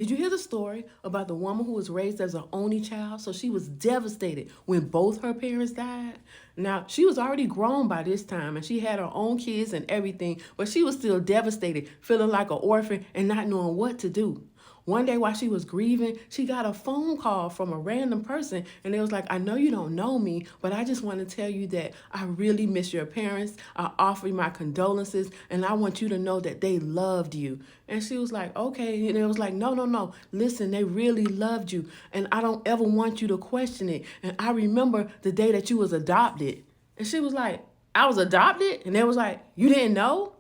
Did you hear the story about the woman who was raised as an only child? So she was devastated when both her parents died. Now, she was already grown by this time and she had her own kids and everything, but she was still devastated, feeling like an orphan and not knowing what to do. One day while she was grieving, she got a phone call from a random person and it was like, I know you don't know me, but I just want to tell you that I really miss your parents. I offer you my condolences and I want you to know that they loved you. And she was like, okay. And it was like, no, no, no. Listen, they really loved you and I don't ever want you to question it. And I remember the day that you was adopted. And she was like, I was adopted? And they was like, you didn't know?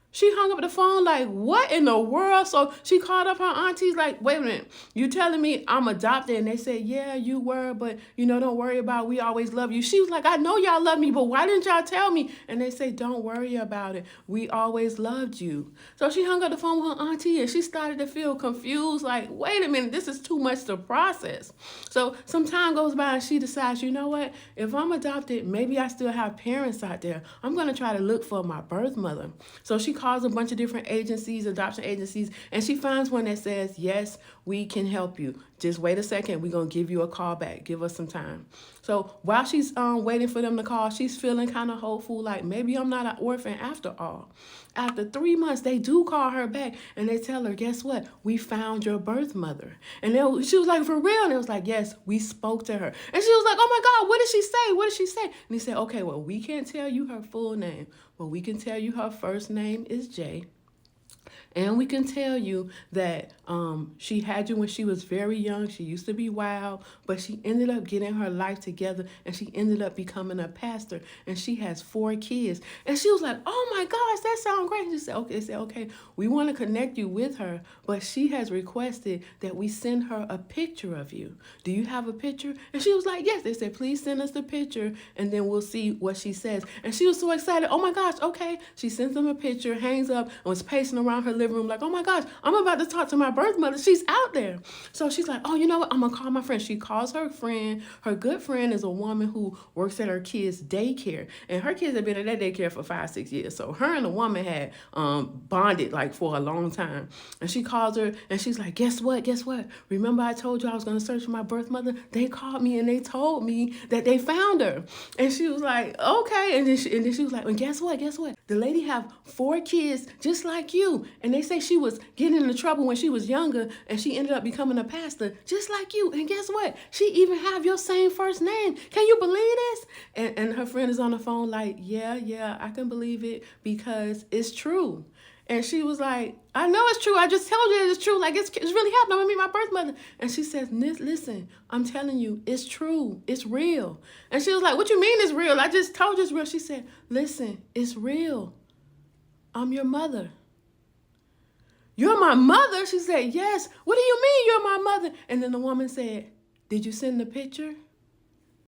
She hung up the phone like, what in the world? So she called up her aunties like, wait a minute, you telling me I'm adopted? And they said, yeah, you were, but don't worry about it. We always love you. She was like, I know y'all love me, but why didn't y'all tell me? And they say, don't worry about it. We always loved you. So she hung up the phone with her auntie and she started to feel confused like, wait a minute, this is too much to process. So some time goes by and she decides, you know what? If I'm adopted, maybe I still have parents out there. I'm going to try to look for my birth mother. So she calls a bunch of different agencies, adoption agencies, and she finds one that says, yes, we can help you. Just wait a second. We're going to give you a call back. Give us some time. So while she's waiting for them to call, she's feeling kind of hopeful, like maybe I'm not an orphan after all. After 3 months, they do call her back and they tell her, guess what? We found your birth mother. And she was like, for real? And it was like, yes, we spoke to her. And she was like, oh my God, what did she say? What did she say? And he said, okay, well, we can't tell you her full name, but we can tell you her first name is Jay. And we can tell you that she had you when she was very young. She used to be wild, but she ended up getting her life together and she ended up becoming a pastor. And she has 4 kids. And she was like, oh my gosh, that sounds great. She said, okay, we want to connect you with her, but she has requested that we send her a picture of you. Do you have a picture? And she was like, yes. They said, please send us the picture and then we'll see what she says. And she was so excited. Oh my gosh, okay. She sends them a picture, hangs up, and was pacing around her living room like, oh my gosh, I'm about to talk to my birth mother. She's out there. So she's like, oh, you know what? I'm going to call my friend. She calls her friend. Her good friend is a woman who works at her kids' daycare. And her kids have been at that daycare for 5-6 years. So her and the woman had bonded like for a long time. And she calls her and she's like, guess what? Guess what? Remember I told you I was going to search for my birth mother? They called me and they told me that they found her. And she was like, okay. And then she was like, and guess what? Guess what? The lady have 4 kids just like you. And they say she was getting into trouble when she was younger and she ended up becoming a pastor just like you. And guess what? She even have your same first name. Can you believe this? And her friend is on the phone like, yeah, I can believe it because it's true. And she was like, I know it's true. I just told you it's true. Like, it's really happening. I'm going to meet my birth mother. And she says, listen, I'm telling you, it's true. It's real. And she was like, what you mean it's real? I just told you it's real. She said, listen, it's real. I'm your mother. You're my mother? She said, yes. What do you mean you're my mother? And then the woman said, did you send the picture?